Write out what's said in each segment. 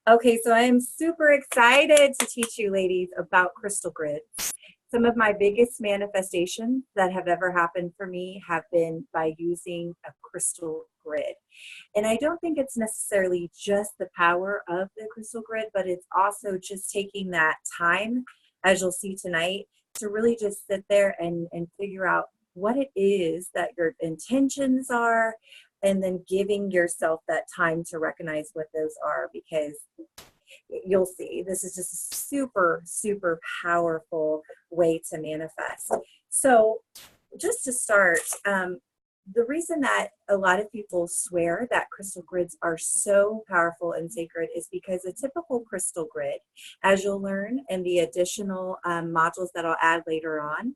Okay, so I am super excited to teach you ladies about crystal grids. Some of my biggest manifestations that have ever happened for me have been by using a crystal grid. And I don't think it's necessarily just the power of the crystal grid, but it's also just taking that time, as you'll see tonight, to really just sit there and figure out what it is that your intentions are, and then giving yourself that time to recognize what those are, because you'll see this is just a super, super powerful way to manifest. So just to start, the reason that a lot of people swear that crystal grids are so powerful and sacred is because a typical crystal grid, as you'll learn in the additional modules that I'll add later on,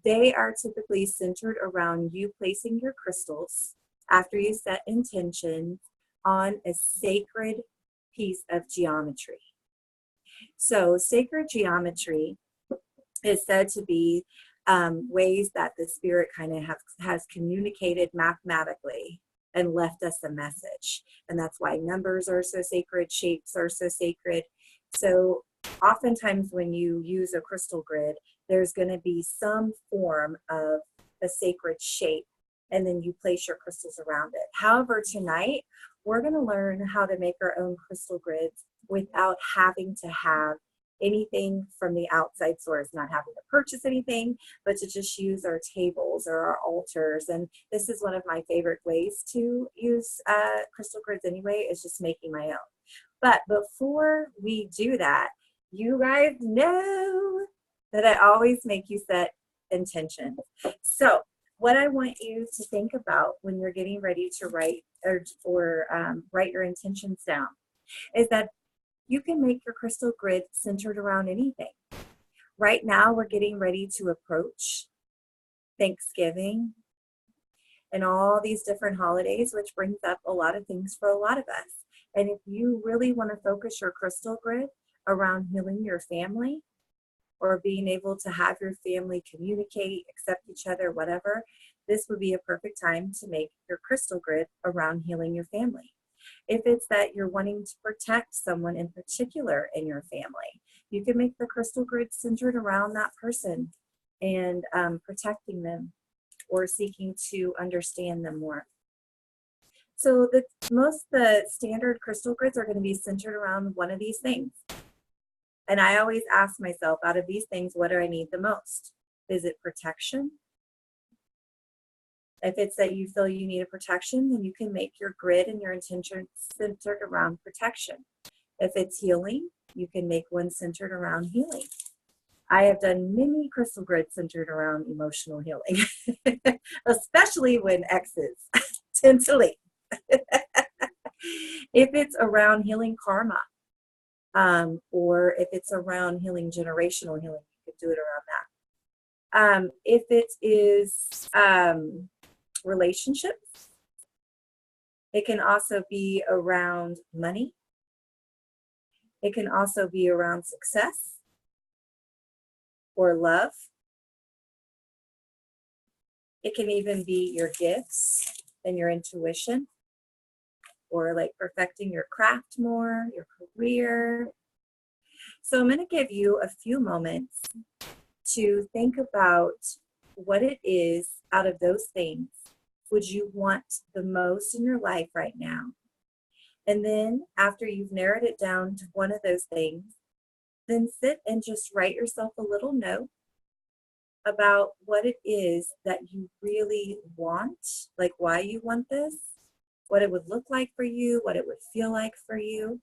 they are typically centered around you placing your crystals after you set intentions on a sacred piece of geometry. So sacred geometry is said to be ways that the spirit kind of has communicated mathematically and left us a message. And that's why numbers are so sacred, shapes are so sacred. So oftentimes when you use a crystal grid, there's going to be some form of a sacred shape, and then you place your crystals around it. However, tonight, we're going to learn how to make our own crystal grids without having to have anything from the outside source, not having to purchase anything, but to just use our tables or our altars. And this is one of my favorite ways to use crystal grids anyway, is just making my own. But before we do that, you guys know that I always make you set intentions. So what I want you to think about when you're getting ready to write or write your intentions down is that you can make your crystal grid centered around anything. Right now, we're getting ready to approach Thanksgiving and all these different holidays, which brings up a lot of things for a lot of us. And if you really want to focus your crystal grid around healing your family, or being able to have your family communicate, accept each other, whatever, this would be a perfect time to make your crystal grid around healing your family. If it's that you're wanting to protect someone in particular in your family, you can make the crystal grid centered around that person and protecting them or seeking to understand them more. So the standard crystal grids are going to be centered around one of these things. And I always ask myself, out of these things, what do I need the most? Is it protection? If it's that you feel you need a protection, then you can make your grid and your intention centered around protection. If it's healing, you can make one centered around healing. I have done many crystal grids centered around emotional healing, especially when exes tend to leave. If it's around healing karma, or if it's around healing generational healing, you could do it around that. If it is relationships, it can also be around money. It can also be around success or love. It can even be your gifts and your intuition, or like perfecting your craft more, your career. So I'm going to give you a few moments to think about what it is out of those things would you want the most in your life right now. And then after you've narrowed it down to one of those things, then sit and just write yourself a little note about what it is that you really want, like why you want this, what it would look like for you, what it would feel like for you.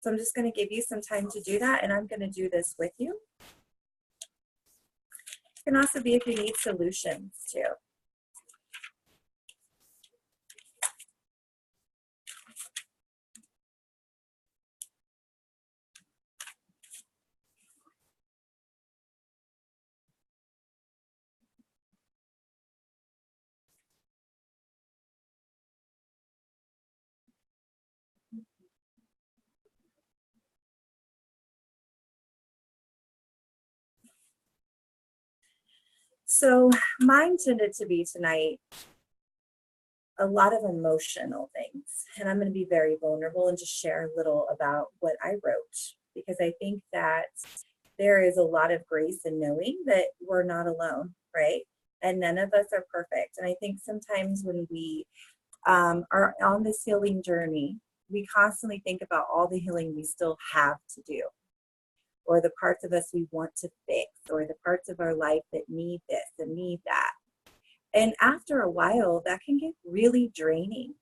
So I'm just going to give you some time to do that, and I'm going to do this with you. It can also be if you need solutions too. So mine tended to be tonight a lot of emotional things. things. And I'm going to be very vulnerable and just share a little about what I wrote, because I think that there is a lot of grace in knowing that we're not alone, right? And none of us are perfect. And I think sometimes when we are on this healing journey, we constantly think about all the healing we still have to do, or the parts of us we want to fix, or the parts of our life that need this and need that. And after a while, that can get really draining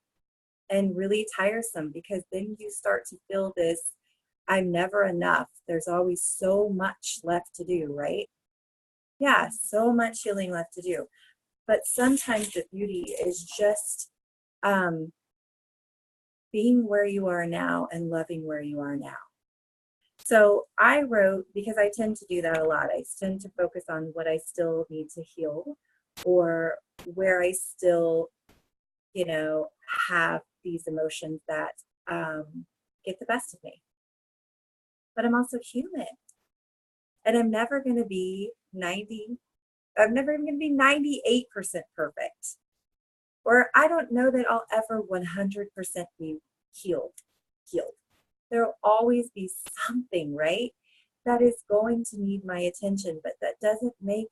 and really tiresome, because then you start to feel this, I'm never enough. There's always so much left to do, right? Yeah, so much healing left to do. But sometimes the beauty is just being where you are now and loving where you are now. So I wrote, because I tend to do that a lot, I tend to focus on what I still need to heal, or where I still, you know, have these emotions that get the best of me. But I'm also human. And I'm never going to be 98% perfect. Or I don't know that I'll ever 100% be healed. There'll always be something, right, that is going to need my attention, but that doesn't make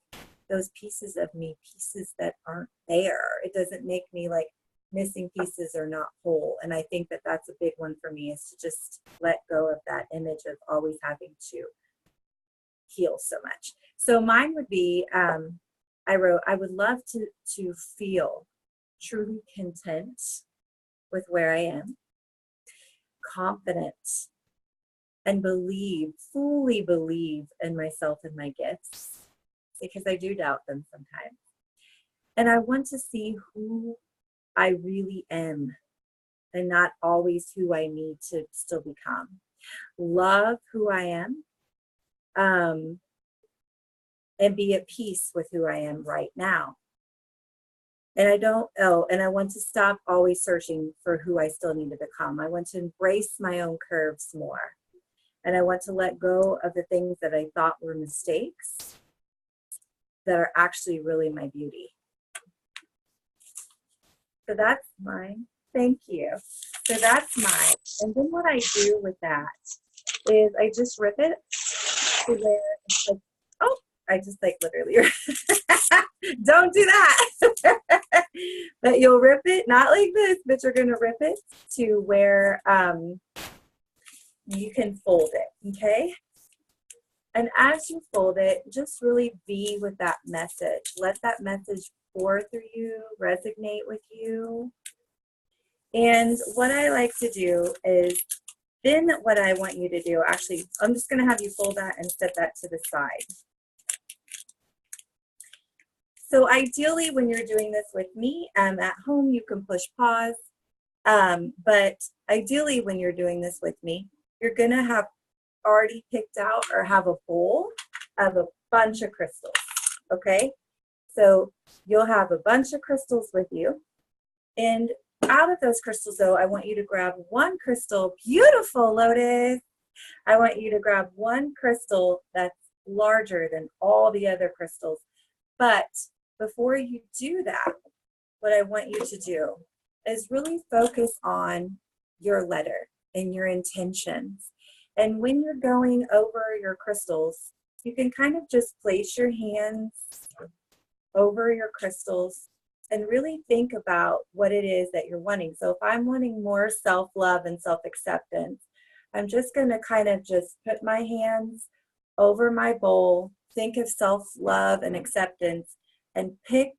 those pieces of me pieces that aren't there. It doesn't make me like missing pieces or not whole. And I think that that's a big one for me, is to just let go of that image of always having to heal so much. So mine would be, I wrote, I would love to feel truly content with where I am, confident, and fully believe in myself and my gifts, because I do doubt them sometimes. And I want to see who I really am and not always who I need to still become. Love who I am, and be at peace with who I am right now. And I want to stop always searching for who I still need to become. I want to embrace my own curves more. And I want to let go of the things that I thought were mistakes that are actually really my beauty. So that's mine. Thank you. So that's mine. And then what I do with that is I just rip it to where it's like, oh, I just like literally, don't do that. But you'll rip it, not like this, but you're going to rip it to where you can fold it, okay? And as you fold it, just really be with that message. Let that message pour through you, resonate with you. And what I like to do is, then what I want you to do, actually, I'm just going to have you fold that and set that to the side. So ideally, when you're doing this with me at home, you can push pause. But ideally, when you're doing this with me, you're going to have already picked out or have a bowl of a bunch of crystals, okay? So you'll have a bunch of crystals with you. And out of those crystals, though, I want you to grab one crystal. Beautiful, Lotus. I want you to grab one crystal that's larger than all the other crystals. But before you do that, what I want you to do is really focus on your letter and your intentions. And when you're going over your crystals, you can kind of just place your hands over your crystals and really think about what it is that you're wanting. So if I'm wanting more self-love and self-acceptance, I'm just going to kind of just put my hands over my bowl, think of self-love and acceptance, and pick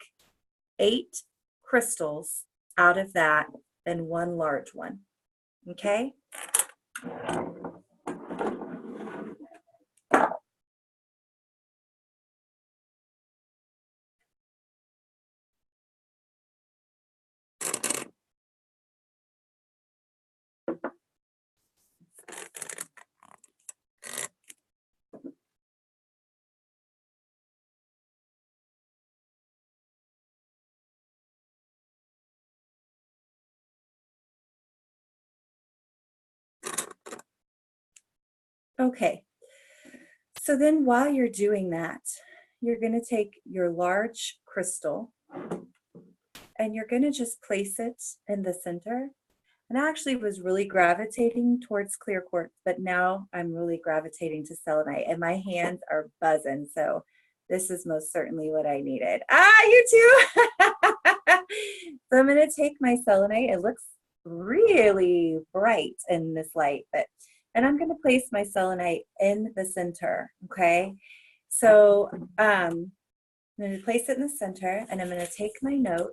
8 crystals out of that and one large one, okay? Okay, so then while you're doing that, you're going to take your large crystal and you're going to just place it in the center, And I actually was really gravitating towards clear quartz, but now I'm really gravitating to selenite, and my hands are buzzing. So this is most certainly what I needed. Ah, you too. So I'm going to take my selenite. It looks really bright in this light, and I'm going to place my selenite in the center. Okay. So I'm going to place it in the center, and I'm going to take my note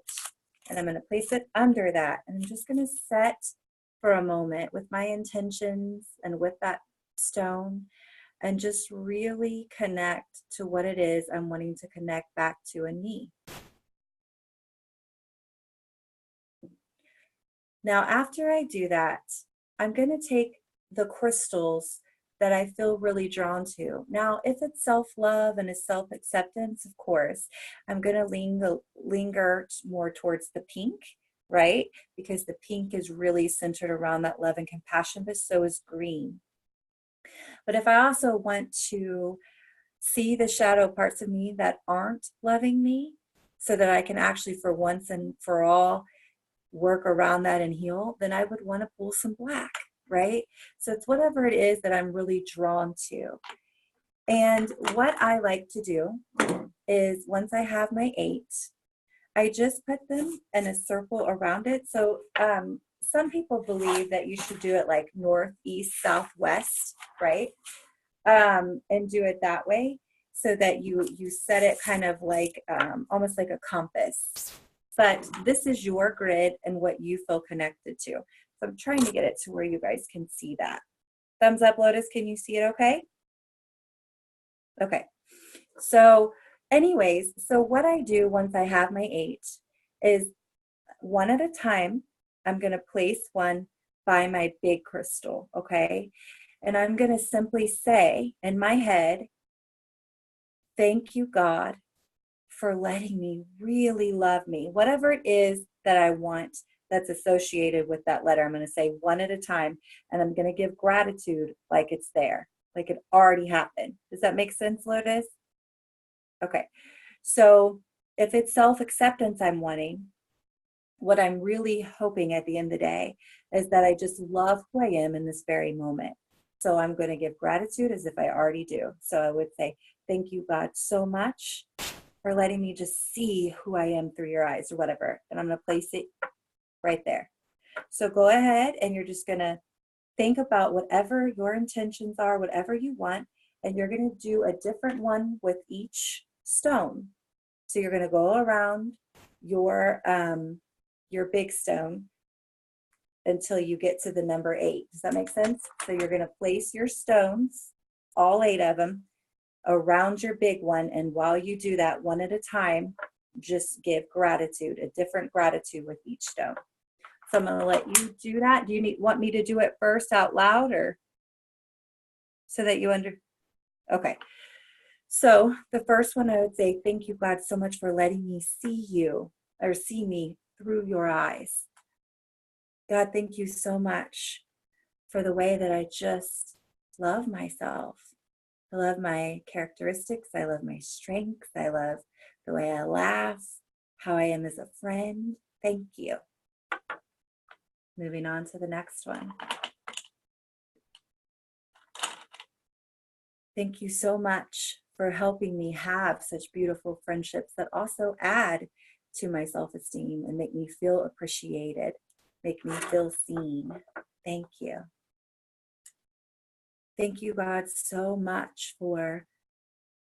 and I'm going to place it under that. And I'm just going to set for a moment with my intentions and with that stone, and just really connect to what it is I'm wanting to connect back to in me. Now, after I do that, I'm going to take the crystals that I feel really drawn to. Now, if it's self-love and it's self-acceptance, of course, I'm going to linger more towards the pink, right? Because the pink is really centered around that love and compassion, but so is green. But if I also want to see the shadow parts of me that aren't loving me, so that I can actually, for once and for all, work around that and heal, then I would want to pull some black, right? So it's whatever it is that I'm really drawn to. And what I like to do is, once I have my 8, I just put them in a circle around it. So some people believe that you should do it like north, east, south, west, right? And do it that way, so that you set it kind of like almost like a compass. But this is your grid and what you feel connected to. So I'm trying to get it to where you guys can see that. Thumbs up, Lotus. Can you see it okay? Okay. So anyways, so what I do once I have my 8 is, one at a time, I'm going to place one by my big crystal, okay? And I'm going to simply say in my head, thank you, God, for letting me really love me. Whatever it is that I want that's associated with that letter, I'm going to say one at a time, and I'm going to give gratitude like it's there, like it already happened. Does that make sense, Lotus? Okay. So if it's self-acceptance I'm wanting, what I'm really hoping at the end of the day is that I just love who I am in this very moment. So I'm going to give gratitude as if I already do. So I would say, thank you, God, so much for letting me just see who I am through your eyes, or whatever. And I'm going to place it right there. So go ahead and you're just going to think about whatever your intentions are, whatever you want, and you're going to do a different one with each stone. So you're going to go around your big stone until you get to the number 8. Does that make sense? So you're going to place your stones, all 8 of them, around your big one. And while you do that, one at a time, just give gratitude, a different gratitude with each stone. So I'm going to let you do that. Do you want me to do it first out loud, or so that you okay. So the first one, I would say, thank you, God, so much for letting me see you, or see me through your eyes. God, thank you so much for the way that I just love myself. I love my characteristics. I love my strengths. I love the way I laugh, how I am as a friend. Thank you. Moving on to the next one. Thank you so much for helping me have such beautiful friendships that also add to my self-esteem and make me feel appreciated, make me feel seen. Thank you. Thank you, God, so much for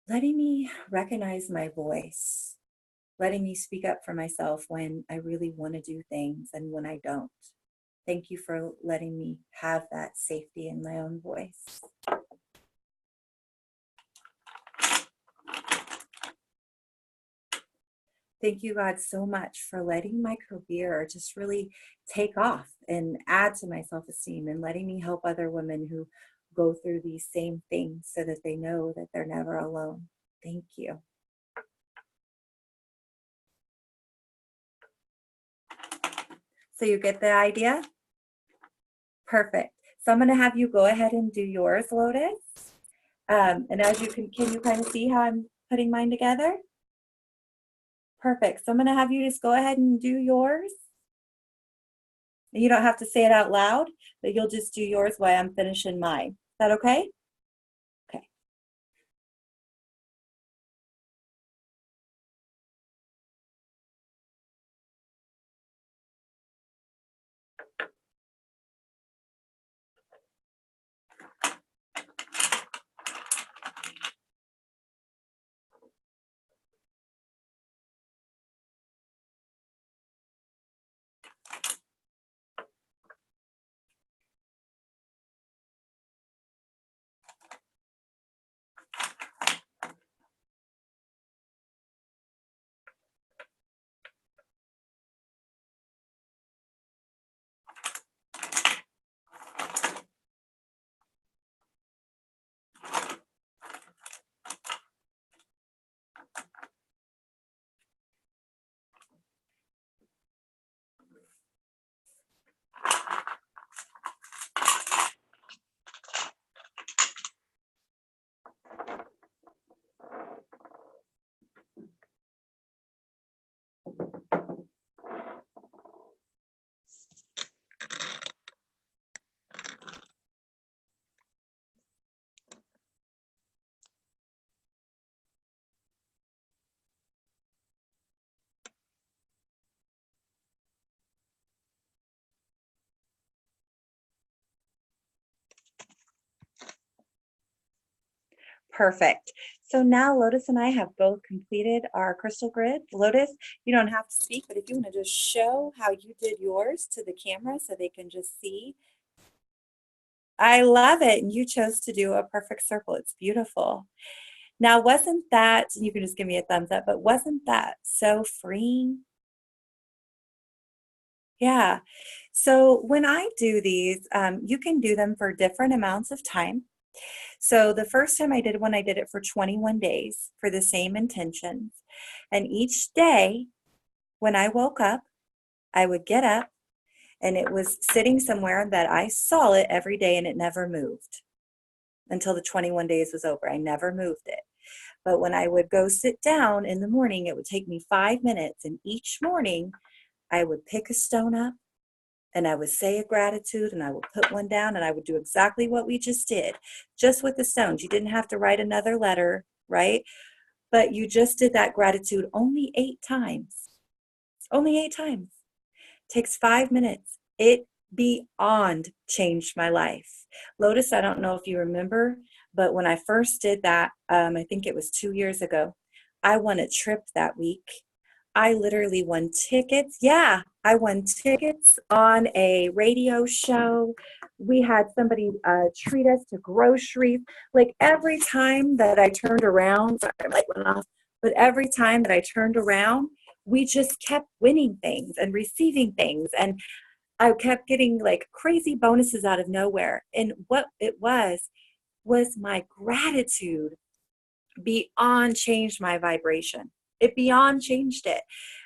letting me recognize my voice, letting me speak up for myself when I really want to do things and when I don't. Thank you for letting me have that safety in my own voice. Thank you, God, so much for letting my career just really take off and add to my self-esteem, and letting me help other women who go through these same things so that they know that they're never alone. Thank you. So you get the idea? Perfect. So I'm going to have you go ahead and do yours, Lotus. And as you can you kind of see how I'm putting mine together? Perfect. So I'm going to have you just go ahead and do yours. You don't have to say it out loud, but you'll just do yours while I'm finishing mine. Is that okay? Okay. Perfect. So now Lotus and I have both completed our crystal grid. Lotus, you don't have to speak, but if you want to just show how you did yours to the camera so they can just see. I love it. And you chose to do a perfect circle. It's beautiful. Now, wasn't that, you can just give me a thumbs up, but wasn't that so freeing? Yeah. So when I do these, you can do them for different amounts of time. So the first time I did one, I did it for 21 days for the same intentions. And each day when I woke up, I would get up and it was sitting somewhere that I saw it every day and it never moved until the 21 days was over. I never moved it. But when I would go sit down in the morning, it would take me 5 minutes. And each morning I would pick a stone up and I would say a gratitude and I would put one down and I would do exactly what we just did, just with the stones. You didn't have to write another letter, right? But you just did that gratitude only 8 times. Only 8 times. Takes 5 minutes. It beyond changed my life. Lotus, I don't know if you remember, but when I first did that, I think it was 2 years ago, I won a trip that week. I literally won tickets. Yeah, I won tickets on a radio show. We had somebody treat us to groceries. Like every time that I turned around, sorry, I might went off, but every time that I turned around, we just kept winning things and receiving things. And I kept getting like crazy bonuses out of nowhere. And what it was my gratitude beyond changed my vibration. It beyond changed it.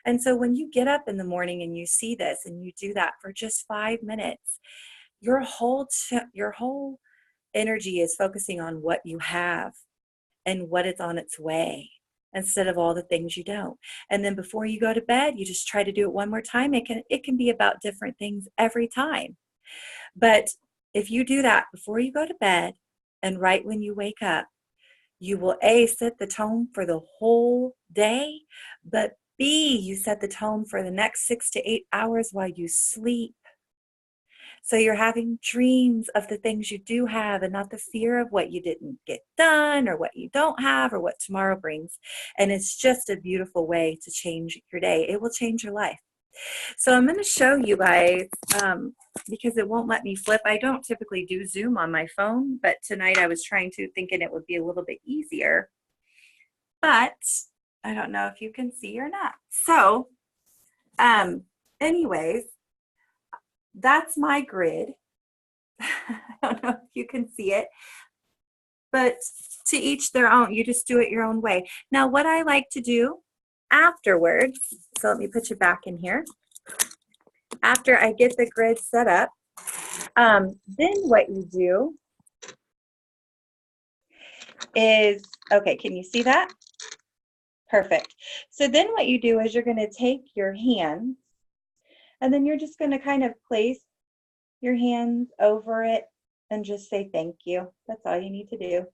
And so when you get up in the morning and you see this and you do that for just 5 minutes, your whole energy is focusing on what you have and what is on its way instead of all the things you don't. And then before you go to bed, you just try to do it one more time. It can be about different things every time. But if you do that before you go to bed and right when you wake up, you will A, set the tone for the whole day, but B, you set the tone for the next 6 to 8 hours while you sleep. So you're having dreams of the things you do have and not the fear of what you didn't get done or what you don't have or what tomorrow brings. And it's just a beautiful way to change your day. It will change your life. So I'm going to show you guys because it won't let me flip. I don't typically do Zoom on my phone, but tonight I was thinking it would be a little bit easier. But I don't know if you can see or not. So anyways, that's my grid. I don't know if you can see it, but to each their own. You just do it your own way. Now, what I like to do afterwards, so let me put you back in here. After I get the grid set up, then what you do is, okay, can you see that? Perfect. So then what you do is you're going to take your hand and then you're just going to kind of place your hands over it and just say thank you. That's all you need to do.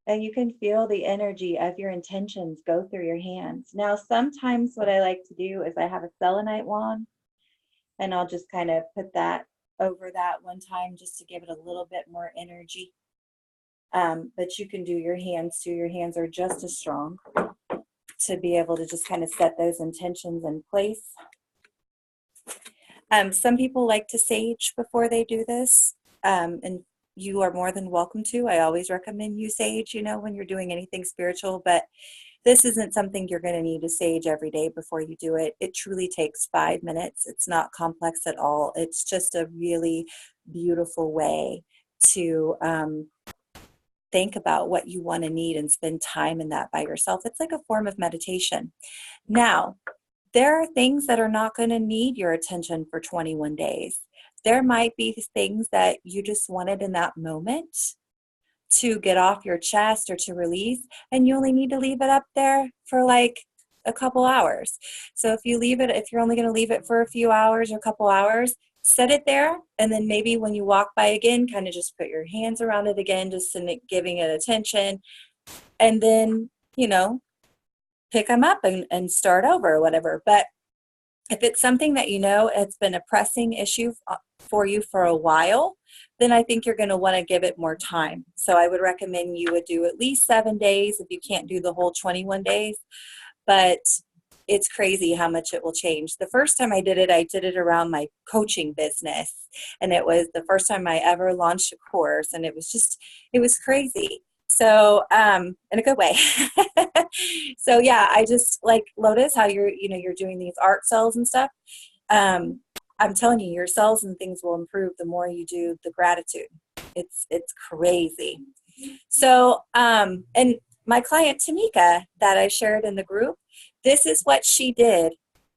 And you can feel the energy of your intentions go through your hands. Now, sometimes what I like to do is I have a selenite wand, and I'll just kind of put that over that one time just to give it a little bit more energy. But you can do your hands too. Your hands are just as strong to be able to just kind of set those intentions in place. Some people like to sage before they do this, and you are more than welcome to. I always recommend you sage, when you're doing anything spiritual, but this isn't something you're going to need to sage every day before you do it. It truly takes 5 minutes. It's not complex at all. It's just a really beautiful way to think about what you want to need and spend time in that by yourself. It's like a form of meditation. Now, there are things that are not going to need your attention for 21 days. There might be things that you just wanted in that moment to get off your chest or to release, and you only need to leave it up there for like a couple hours. So if you're only going to leave it for a few hours or a couple hours, set it there, and then maybe when you walk by again, kind of just put your hands around it again, just giving it attention, and then, pick them up and start over or whatever. But if it's something that it's been a pressing issue for you for a while, then I think you're going to want to give it more time. So I would recommend you would do at least 7 days if you can't do the whole 21 days. But it's crazy how much it will change. The first time I did it around my coaching business. And it was the first time I ever launched a course. And it was crazy. So, in a good way. So yeah, I just like Lotuss, how you're doing these art cells and stuff. I'm telling you, your cells and things will improve the more you do the gratitude. It's crazy. So, and my client Tamika that I shared in the group, this is what she did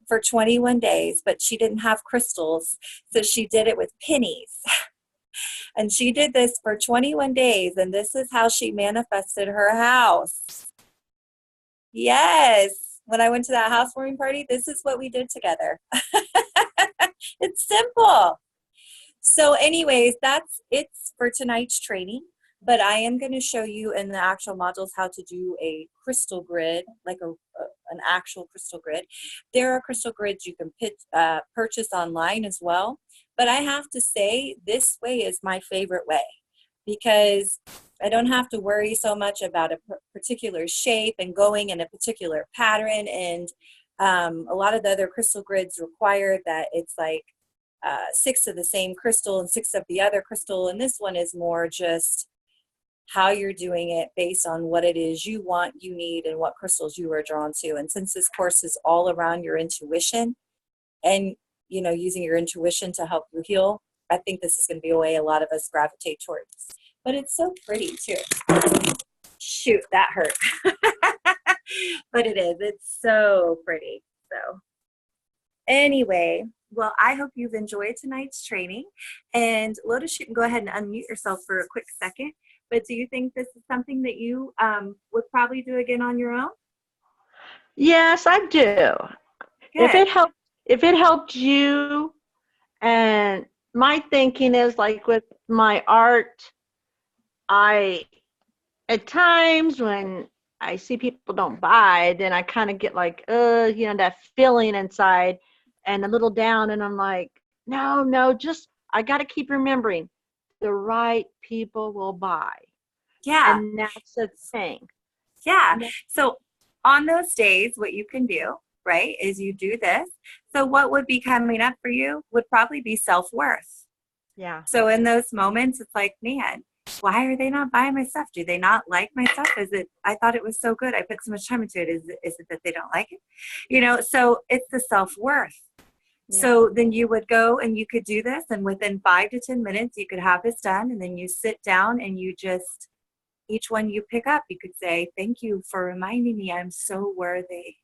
for 21 days, but she didn't have crystals. So she did it with pennies. And she did this for 21 days, and this is how she manifested her house. Yes. When I went to that housewarming party, this is what we did together. It's simple. So anyways, that's it for tonight's training. But I am going to show you in the actual modules how to do a crystal grid, like an actual crystal grid. There are crystal grids you can purchase online as well. But I have to say, this way is my favorite way because I don't have to worry so much about a particular shape and going in a particular pattern. And a lot of the other crystal grids require that it's like 6 of the same crystal and 6 of the other crystal. And this one is more just how you're doing it based on what it is you want, you need, and what crystals you are drawn to. And since this course is all around your intuition and, using your intuition to help you heal, I think this is going to be a way a lot of us gravitate towards. But it's so pretty too. Shoot, that hurt. But it is. It's so pretty. So anyway, well, I hope you've enjoyed tonight's training. And Lotuss, you can go ahead and unmute yourself for a quick second. But do you think this is something that you would probably do again on your own? Yes, I do. Good. If it helped you, and my thinking is like with my art, at times when I see people don't buy, then I kind of get like, that feeling inside and a little down. And I'm like, no, I got to keep remembering the right people will buy. Yeah. And that's the thing. Yeah. So on those days, what you can do, right, is you do this. So what would be coming up for you would probably be self-worth. Yeah. So in those moments, it's like, man, why are they not buying my stuff? Do they not like my stuff? I thought it was so good. I put so much time into it. Is it that they don't like it? So it's the self-worth. Yeah. So then you would go and you could do this, and within 5 to 10 minutes, you could have this done. And then you sit down and you just, each one you pick up, you could say, thank you for reminding me I'm so worthy.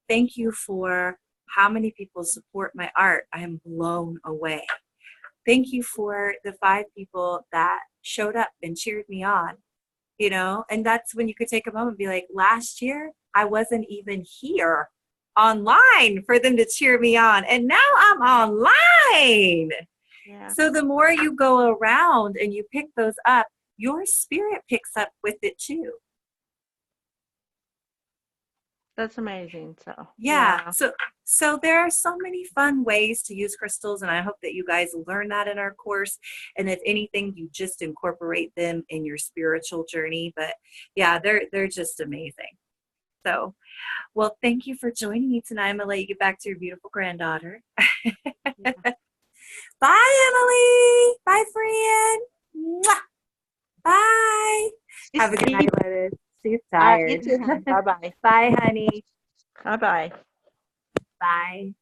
Thank you for how many people support my art. I am blown away. Thank you for the 5 people that showed up and cheered me on, and that's when you could take a moment and be like, last year, I wasn't even here online for them to cheer me on. And now I'm online. Yeah. So the more you go around and you pick those up, your spirit picks up with it too. That's amazing. So Yeah. So there are so many fun ways to use crystals, and I hope that you guys learn that in our course. And if anything, you just incorporate them in your spiritual journey. But yeah, they're just amazing. So, well, thank you for joining me tonight. I'm gonna let you get back to your beautiful granddaughter. yeah. Bye, Emily. Bye, friend. Mwah. Bye. Have a good night, Lotuss. She's You tired. too, honey. Bye bye. Bye, honey. Bye bye. Bye.